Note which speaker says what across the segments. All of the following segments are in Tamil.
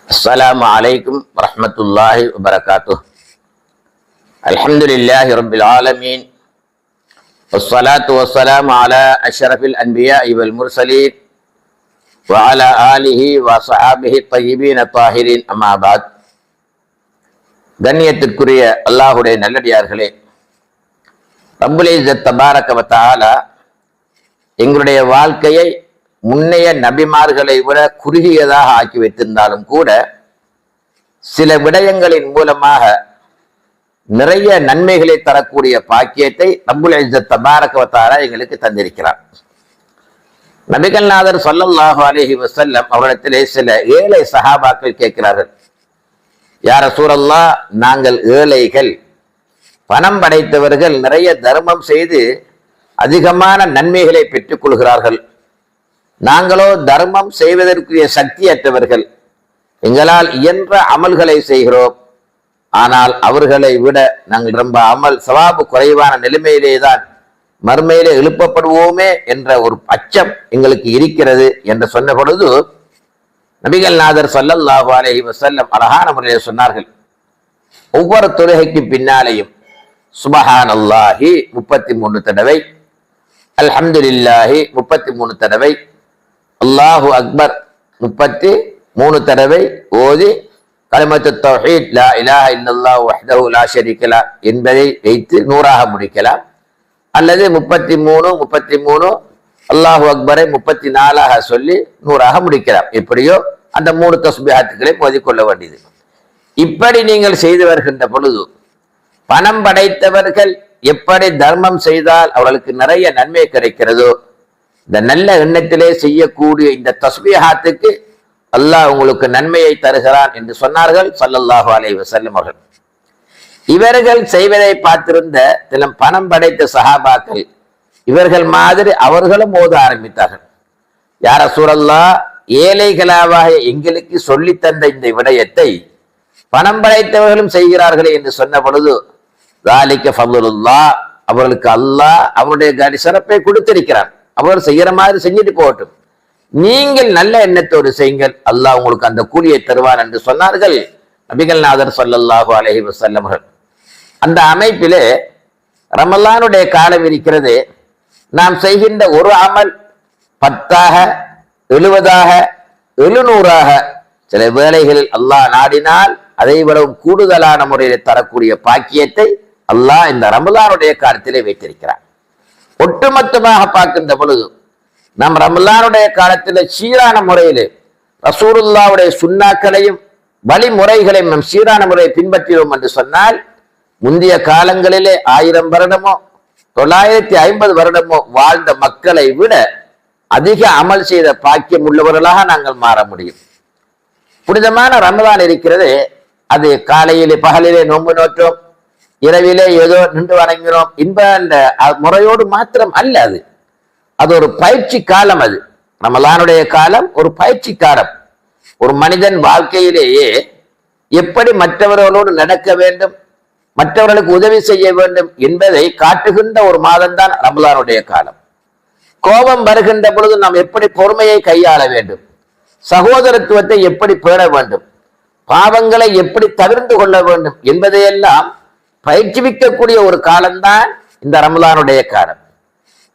Speaker 1: السلام عليكم ورحمة الله وبركاته. الحمد لله رب العالمين، والصلاة والسلام على أشرف الأنبياء والمرسلين وعلى آله وصحابه الطيبين الطاهرين. أما بعد. கண்ணியத்திற்குரிய அல்லாஹுடைய நல்லடியார்களே, ரப்புல் இஸ்ஸத் தபாரக வ தஆலா எங்களுடைய வாழ்க்கையை முன்னைய நபிமார்களை விட குறுகியதாக ஆக்கி வைத்திருந்தாலும் கூட சில விடயங்களின் மூலமாக நிறைய நன்மைகளை தரக்கூடிய பாக்கியத்தை ரப்புல் இஸ்ஸத் தபாரக வ தஆலா எங்களுக்கு தந்திருக்கிறார். நபிகள் நாதர் ஸல்லல்லாஹு அலைஹி வஸல்லம் அவரிடத்திலே சில ஏழை சஹாபாக்கள் கேட்கிறார்கள், யா ரசூலல்லாஹ், நாங்கள் ஏழைகள், பணம் படைத்தவர்கள், நிறைய தர்மம் செய்து அதிகமான நன்மைகளை பெற்றுக் கொள்கிறார்கள். நாங்களோ தர்மம் செய்வதற்குரிய சக்தியற்றவர்கள். எங்களால் இயன்ற அமல்களை செய்கிறோம். ஆனால் அவர்களை விட நாங்கள் ரொம்ப அமல் சவாபு குறைவான நிலைமையிலேதான் மறுமையிலே எழுப்பப்படுவோமே என்ற ஒரு அச்சம் எங்களுக்கு இருக்கிறது என்று சொன்ன பொழுது நபிகள் நாதர் ஸல்லல்லாஹு அலைஹி வஸல்லம் அழகான முறையில் சொன்னார்கள், ஒவ்வொரு தொழுகைக்கு பின்னாலேயும் சுப்ஹானல்லாஹி 33 தடவை, அல்ஹம்துலில்லாஹி 33 தடவை, அல்லாஹு அக்பர் 33 தடவை ஓதி கலிமத்து தௌஹீத் லா இலாஹ இல்லல்லாஹு வஹ்தஹு லா ஷரீக லஹ் என்பதை வைத்து 100ஆக முடிக்கலாம். அல்லது 33 அல்லாஹு அக்பரை 34ஆக சொல்லி 100ஆக முடிக்கலாம். எப்படியோ அந்த 3 தஸ்பீஹாத்துகளை ஓதிக்கொள்ள வேண்டியது. இப்படி நீங்கள் செய்து வருகின்ற பொழுது பணம் படைத்தவர்கள் எப்படி தர்மம் செய்தால் அவர்களுக்கு நிறைய நன்மை கிடைக்கிறதோ, இந்த நல்ல எண்ணத்திலே செய்யக்கூடிய இந்த தஸ்பீஹாத்துக்கு அல்லாஹ் உங்களுக்கு நன்மையை தருகிறான் என்று சொன்னார்கள் ஸல்லல்லாஹு அலைஹி வஸல்லம் அவர்கள். இவர்கள் செய்வதை பார்த்திருந்த சில பணம் படைத்த சஹாபாக்கள் இவர்கள் மாதிரி அவர்களும் ஓத ஆரம்பித்தார்கள். யா ரசூலல்லாஹ், ஏழைகளாக எங்களுக்கு சொல்லித்தந்த இந்த விடயத்தை பணம் படைத்தவர்களும் செய்கிறார்களே என்று சொன்ன பொழுது ذَلِكَ فَضْلُ اللَّهِ, அவர்களுக்கு அல்லாஹ் அவருடைய சிறப்பை கொடுத்திருக்கிறான். அவர் செய்யற மாதிரி செஞ்சுட்டு போகட்டும், நீங்கள் நல்ல எண்ணத்தோடு செய்யுங்கள், அல்லாஹ் உங்களுக்கு அந்த கூலியை தருவான் என்று சொன்னார்கள் நபிகள் நாதர் ஸல்லல்லாஹு அலைஹி வஸல்லம் அவர்கள். அந்த அமைப்பிலே ரமலானுடைய காலம் இருக்கிறது. நாம் செய்கின்ற ஒரு அமல் 10ஆக 70ஆக 700ஆக சில வேளைகளில் அல்லாஹ் நாடினால் அதை விடவும் கூடுதலான முறையில் தரக்கூடிய பாக்கியத்தை அல்லாஹ் இந்த ரமலானுடைய காலத்திலே வைத்திருக்கிறார். ஒட்டுமொத்தமாக பார்க்கின்ற பொழுது நம் ரமலானுடைய காலத்தில் சீரான முறையில் ரசூலுல்லாஹ்வுடைய சுன்னாக்களையும் வழிமுறைகளையும் நம் சீரான முறையை பின்பற்றினோம் என்று சொன்னால் முந்தைய காலங்களிலே 1000 வருடமோ 950 வருடமோ வாழ்ந்த மக்களை விட அதிக அமல் செய்த பாக்கியம் உள்ளவர்களாக நாங்கள் மாற முடியும். புனிதமான ரமலான் இருக்கிறது. அது காலையிலே பகலிலே நோன்பு நோற்றோம், இரவிலே ஏதோ நின்று வணங்கினோம் என்ப அந்த முறையோடு மாத்திரம் அல்ல. அது ஒரு பயிற்சி காலம். அது ரமலானுடைய காலம் ஒரு பயிற்சி காலம். ஒரு மனிதன் வாழ்க்கையிலேயே எப்படி மற்றவர்களோடு நடக்க வேண்டும், மற்றவர்களுக்கு உதவி செய்ய வேண்டும் என்பதை காட்டுகின்ற ஒரு மாதம்தான் ரமலானுடைய காலம். கோபம் வருகின்ற பொழுது நாம் எப்படி பொறுமையை கையாள வேண்டும், சகோதரத்துவத்தை எப்படி பேண வேண்டும், பாவங்களை எப்படி தவிர்த்து கொள்ள வேண்டும் என்பதையெல்லாம் பயிற்றுவிக்கக்கூடிய ஒரு காலம்தான் இந்த ரமலானுடைய காலம்.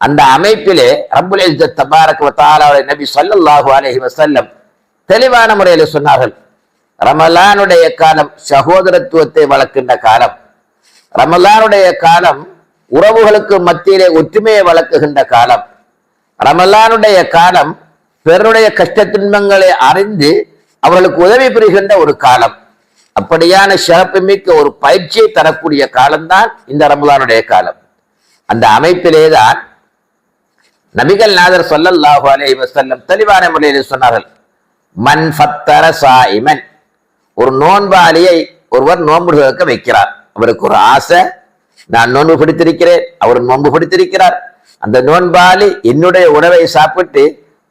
Speaker 1: அந்த அமைப்பிலே ரப்புல் இஸ்ஸத் தபாரக வ தஆலாவுடைய நபி ஸல்லல்லாஹு அலைஹி வஸல்லம் தெளிவான முறையில் சொன்னார்கள், ரமலானுடைய காலம் சகோதரத்துவத்தை வளர்க்கின்ற காலம். ரமலானுடைய காலம் உறவுகளுக்கு மத்தியிலே ஒற்றுமையை வளர்க்குகின்ற காலம். ரமலானுடைய காலம் பிறருடைய கஷ்ட துன்பங்களை அறிந்து அவர்களுக்கு உதவி புரிகின்ற ஒரு காலம். அப்படியான சிறப்புமிக்க ஒரு பயிற்சியை தரக்கூடிய காலம்தான் இந்த ரமலானுடைய காலம். அந்த அமைப்பிலேதான் நபிகள் நாதர் ஸல்லல்லாஹு அலைஹி வஸல்லம் தெளிவான முறையில் சொன்னார்கள், மன் ஃபத்தர சாயிமன், ஒரு நோன்பாளியை ஒருவர் நோன்பு வைக்க வைக்கிறார். அவருக்கு ஒரு ஆசை, நான் நோன்பு பிடித்திருக்கிறேன், அவர் நோன்பு பிடித்திருக்கிறார். அந்த நோன்பாளி என்னுடைய உணவை சாப்பிட்டு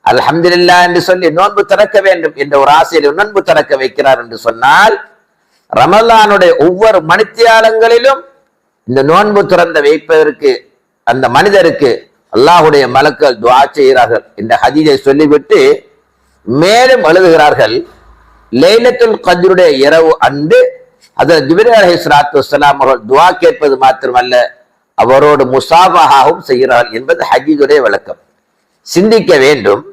Speaker 1: அல்ஹம்துலில்லாஹ் என்று சொல்லி நோன்பு திறக்க வேண்டும் என்ற ஒரு ஆசையில் நோன்பு திறக்க வைக்கிறார் என்று சொன்னால், ரமலானுடைய ஒவ்வொரு மணித்தியாலங்களிலும் இந்த நோன்பு திறந்த வைப்பதற்கு அந்த மனிதருக்கு அல்லாஹுடைய மலக்குகள் துஆ செய்கிறார்கள் என்ற ஹதீஸை சொல்லிவிட்டு மேலும் எழுதுகிறார்கள், லைலத்துல் கத்ருடைய இரவு அன்று ஹஜ்ரத் ஜிப்ரீல் அலைஹிஸ்ஸலாத்து வஸ்ஸலாம் அவர்கள் துஆ கேட்பது மாத்திரமல்ல, அவரோடு முசாபஹாவும் செய்கிறார்கள் என்பது ஹதீஸுடைய விளக்கம். சிந்திக்க வேண்டும்.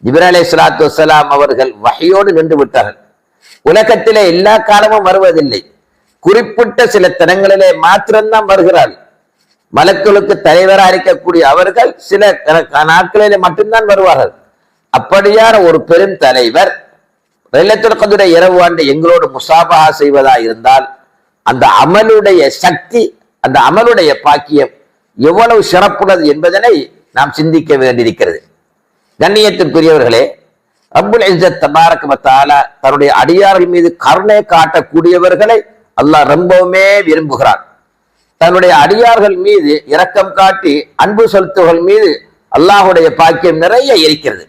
Speaker 1: ஜிப்ரீல் அலைஹிஸ்ஸலாத்து வஸ்ஸலாம் அவர்கள் வஹ்யோடு நின்று விட்டார்கள். உலகத்திலே எல்லா காலமும் வருவதில்லை, குறிப்பிட்ட சில தினங்களிலே மாத்திரம்தான் வருகிறார்கள். மலக்குகளுக்கு தலைவராக இருக்கக்கூடிய அவர்கள் சில நாட்களிலே மட்டும்தான் வருவார்கள். அப்படியான ஒரு பெரும் தலைவர் லைலத்துல் கத்ருடைய இரவு ஆண்டு எங்களோடு முசாபஹா செய்வதா இருந்தால் அந்த அமலுடைய சக்தி, அந்த அமலுடைய பாக்கியம் எவ்வளவு சிறப்புள்ளது என்பதனை நாம் சிந்திக்க வேண்டியிருக்கிறது. கண்ணியத்திற்குரியவர்களே, ரப்புல் இஸ்ஸத் தபாரக வ தஆலா தன்னுடைய அடியார்கள் மீது கருணை காட்டக்கூடியவர்களை அல்லாஹ் ரொம்பவுமே விரும்புகிறான். தன்னுடைய அடியார்கள் மீது இரக்கம் காட்டி அன்பு செலுத்துவர்கள் மீது அல்லாஹுடைய பாக்கியம் நிறைய இருக்கிறது.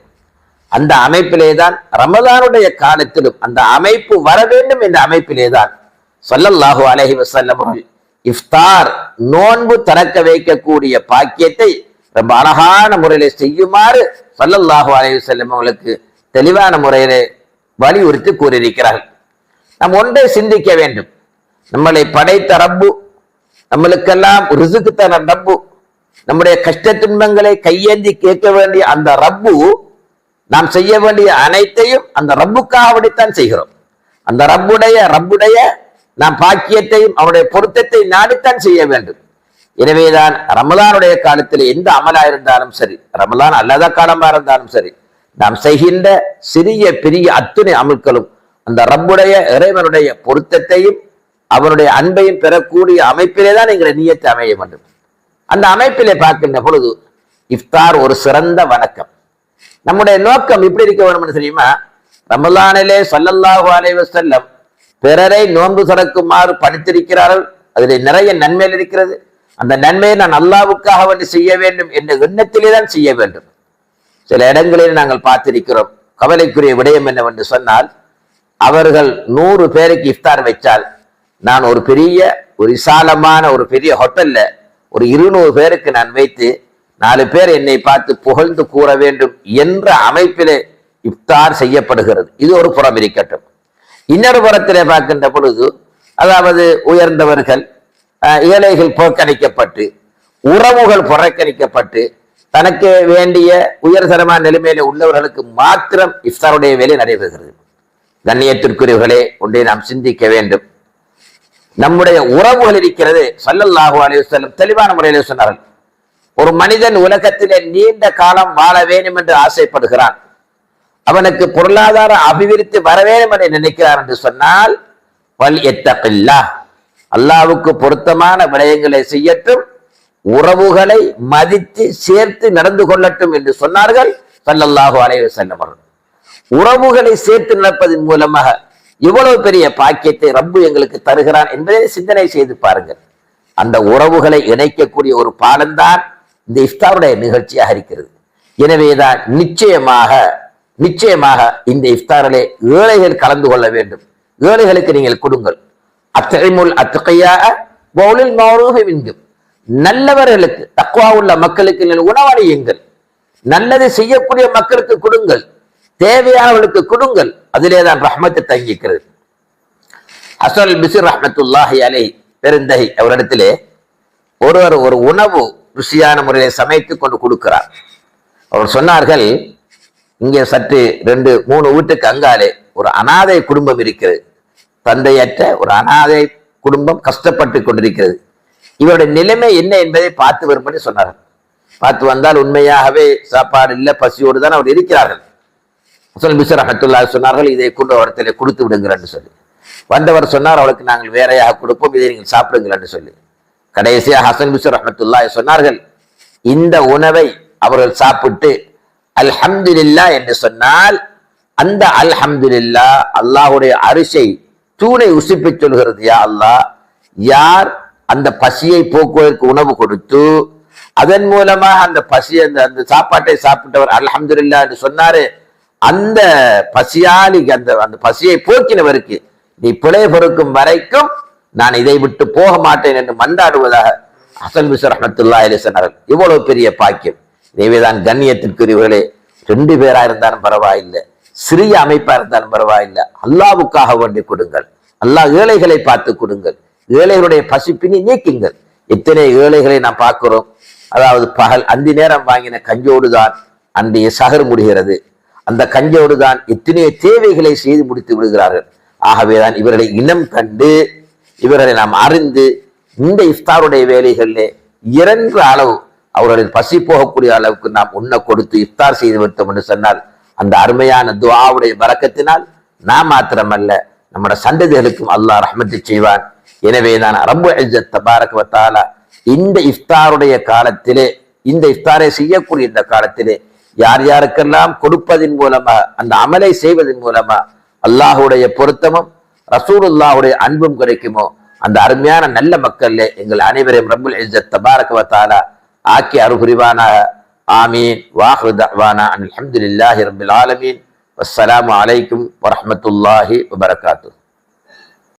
Speaker 1: அந்த அமைப்பிலேதான் ரமலானுடைய காலத்திலும் அந்த அமைப்பு வர வேண்டும் என்ற அமைப்பிலேதான் ஸல்லல்லாஹு அலைஹி வஸல்லம் இஃப்தார் நோன்பு திறக்க வைக்கக்கூடிய பாக்கியத்தை ரொம்ப அழகான முறையில செய்யுமாறு ஸல்லல்லாஹு அலைஹி வஸல்லம் அவர்களுக்கு தெளிவான முறையிலே வலியுறுத்தி கூறியிருக்கிறார்கள். நாம் ஒன்றை சிந்திக்க வேண்டும். நம்மளை படைத்த ரப்பு, நம்மளுக்கெல்லாம் ரிசுக்கு தர ரப்பு, நம்முடைய கஷ்ட துன்பங்களை கையேந்தி கேட்க வேண்டிய அந்த ரப்பு, நாம் செய்ய வேண்டிய அனைத்தையும் அந்த ரப்புக்காகத்தான் செய்கிறோம். அந்த ரப்புடைய நாம் பாக்கியத்தையும் அவருடைய பொருத்தத்தை நாடித்தான் செய்ய வேண்டும். எனவேதான் ரமலானுடைய காலத்தில் எந்த அமலா இருந்தாலும் சரி, ரமலான் அல்லாத காலமா இருந்தாலும் சரி, நாம் செய்கின்ற சிறிய பெரிய அத்துணை அமல்களும் அந்த ரப்புடைய இறைவனுடைய பொருத்தத்தையும் அவனுடைய அன்பையும் பெறக்கூடிய அமைப்பிலே தான் எங்களை நியத்தை அமைய வேண்டும். அந்த அமைப்பிலே பார்க்கின்ற பொழுது இஃப்தார் ஒரு சிறந்த வணக்கம். நம்முடைய நோக்கம் எப்படி இருக்க வேண்டும் தெரியுமா? ரமலானிலே ஸல்லல்லாஹு அலைஹி வஸல்லம் பிறரை நோன்பு திறக்குமாறு பணித்திருக்கிறார்கள். அதிலே நிறைய நன்மைகள் இருக்கிறது. அந்த நன்மையை நான் அல்லாஹ்வுக்காக வேண்டி செய்ய வேண்டும் என்ற எண்ணத்திலே தான் செய்ய வேண்டும். சில இடங்களில் நாங்கள் பார்த்திருக்கிறோம். கவலைக்குரிய விடயம் என்னவென்று சொன்னால், அவர்கள் 100 பேருக்கு இஃப்தார் வைத்தால், நான் ஒரு விசாலமான ஒரு பெரிய ஹோட்டல்ல ஒரு 200 பேருக்கு நான் வைத்து 4 பேர் என்னை பார்த்து புகழ்ந்து கூற வேண்டும் என்ற அமைப்பிலே இஃப்தார் செய்யப்படுகிறது. இது ஒரு புறம் இருக்கட்டும். இன்னொரு புறத்திலே பார்க்கின்ற பொழுது, அதாவது உயர்ந்தவர்கள் ஏழைகள் புறக்கணிக்கப்பட்டு, உறவுகள் புறக்கணிக்கப்பட்டு, தனக்கு வேண்டிய உயர்தரமான நிலைமையில உள்ளவர்களுக்கு மாத்திரம் இஃப்தாருடைய வேலை நடைபெறுகிறது. கண்ணியத்திற்குரியவர்களே, ஒன்றை நாம் சிந்திக்க வேண்டும். நம்முடைய உறவுகள் இருக்கிறது. ஸல்லல்லாஹு அலைஹி வஸல்லம் தெளிவான முறையிலே சொன்னார்கள், ஒரு மனிதன் உலகத்திலே நீண்ட காலம் வாழ வேண்டும் என்று ஆசைப்படுகிறான், அவனுக்கு பொருளாதார அபிவிருத்தி வர வேண்டும் என்று நினைக்கிறார் என்று சொன்னால், அல்லாஹ்வுக்கு பொருத்தமான விடயங்களை செய்யட்டும், உறவுகளை மதித்து சேர்த்து நடந்து கொள்ளட்டும் என்று சொன்னார்கள் ஸல்லல்லாஹு அலைஹி வஸல்லம் அவர்கள். உறவுகளை சேர்த்து நடப்பதன் மூலமாக எவ்வளவு பெரிய பாக்கியத்தை ரப்பு எங்களுக்கு தருகிறான் என்பதை சிந்தனை செய்து பாருங்கள். அந்த உறவுகளை இணைக்கக்கூடிய ஒரு பாலம்தான் இந்த இஃப்தாருடைய நிகழ்ச்சியாக இருக்கிறது. எனவேதான் நிச்சயமாக இந்த இஃப்தாரிலே ஏழைகள் கலந்து கொள்ள வேண்டும். ஏழைகளுக்கு நீங்கள் கொடுங்கள். அத்இமுல் அத்கியா வஉலில் மஅரூஃபி மின்கும், நல்லவர்களுக்கு தக்வா உள்ள மக்களுக்கு நீங்கள் உணவளியுங்கள். நல்லது செய்யக்கூடிய மக்களுக்கு கொடுங்கள், தேவையானவர்களுக்கு கொடுங்கள். அதிலே தான் ரஹ்மத்து தங்கிக்கிறது. ஹஸன் பிஸ்ர் ரஹ்மத்துல்லாஹி அலைஹி பெருந்தகை அவரிடத்திலே ஒருவர் ஒரு உணவு ருசியான முறையை சமைத்து கொண்டு கொடுக்கிறார். அவர் சொன்னார்கள், இங்கே சற்று 2-3 வீட்டுக்கு அங்காலே ஒரு அனாதை குடும்பம் இருக்கிறது. தந்தையற்ற ஒரு அனாதை குடும்பம் கஷ்டப்பட்டு கொண்டிருக்கிறது. இவருடைய நிலைமை என்ன என்பதை பார்த்து வரும்படி சொன்னார்கள். பார்த்து வந்தால் உண்மையாகவே சாப்பாடு இல்லை, பசியோடு தான் அவர் இருக்கிறார்கள். ஹஸன் பிஸ்ர் ரஹ்மத்துல்லாஹி சொன்னார்கள், இதை கொண்டு அவரிடத்திலே கொடுத்து விடுங்கள் என்று சொல்லி. வந்தவர் சொன்னார், அவளுக்கு நாங்கள் வேறையாக கொடுப்போம், இதை நீங்கள் சாப்பிடுங்கள் என்று சொல்லி. கடைசியாக ஹஸன் பிஸ்ர் ரஹ்மத்துல்லாஹி சொன்னார்கள், இந்த உணவை அவர்கள் சாப்பிட்டு அல்ஹம்துலில்லாஹ் என்று சொன்னால், அந்த அல்ஹம்துலில்லாஹ் அல்லாஹ்வுடைய அரிசை தூணை உசுப்பி சொல்கிறது. யா அல்லாஹ், யார் அந்த பசியை போக்குவதற்கு உணவு கொடுத்து அதன் மூலமாக அந்த பசியை அந்த சாப்பாட்டை சாப்பிட்டவர் அல்ஹம்துலில்லாஹ் என்று சொன்னாரு, அந்த பசியாளி அந்த பசியை போக்கினவருக்கு நீ பிழை பொறுக்கும் வரைக்கும் நான் இதை விட்டு போக மாட்டேன் என்று மன்றாடுவதாக ஹஸன் பிஸ்ர் ரஹ்மத்துல்லாஹி அலைஹி சொன்னார்கள். இவ்வளவு பெரிய பாக்கியம். இதேதான் கண்ணியத்திற்குரியவர்களே, 2 பேரா இருந்தாலும் பரவாயில்லை, சிறிய அமைப்பா இருந்தாலும் பரவாயில்லை, அல்லாவுக்காக வேண்டி கொடுங்கள். அல்லாஹ் ஏழைகளை பார்த்து கொடுங்கள். ஏழைகளுடைய பசிப்பினி நீக்குங்கள். எத்தனை ஏழைகளை நாம் பார்க்கிறோம். அதாவது பகல் அந்தி நேரம் வாங்கின கஞ்சோடு தான் அன்றைய சகர் முடிகிறது. அந்த கஞ்சோடு தான் எத்தனையோ தேவைகளை செய்து முடித்து விடுகிறார்கள். ஆகவேதான் இவர்களை இனம் கண்டு இவர்களை நாம் அறிந்து இந்த இஃப்தாருடைய வேலைகளிலே இறன்ற அளவு அவர்களின் பசி போகக்கூடிய அளவுக்கு நாம் உண்ண கொடுத்து இஃப்தார் செய்து விட்டோம் என்று சொன்னால் அந்த அருமையான துஆவுடைய பரக்கத்தினால் நாம் மாத்திரமல்ல நம்முடைய சந்ததிகளுக்கும் அல்லாஹ் ரஹ்மத்து செய்வான். எனவே தான் ரப்புல் இஸ்ஸத் தபாரக வ தஆலா இந்த இஃப்தாருடைய காலத்திலே, இந்த இஃப்தாரை செய்யக்கூடிய இந்த காலத்திலே யார் யாருக்கெல்லாம் கொடுப்பதன் மூலமா, அந்த அமலை செய்வதன் மூலமா அல்லாஹுடைய பொருத்தமும் ரசூலுல்லாஹுடைய அன்பும் கிடைக்குமோ அந்த அருமையான நல்ல மக்கள்ல எங்கள் அனைவரையும் ரப்புல் இஸ்ஸத் தபாரக வ தஆலா ஆக்கி அருள்புரிவானாக. ஆமீன். வாஹிரு தஅவானா அல்ஹம்துலில்லாஹி ரப்பில் ஆலமீன். வஸ்ஸலாமு அலைக்கும் வரஹ்மத்துல்லாஹி வபரகாத்துஹு.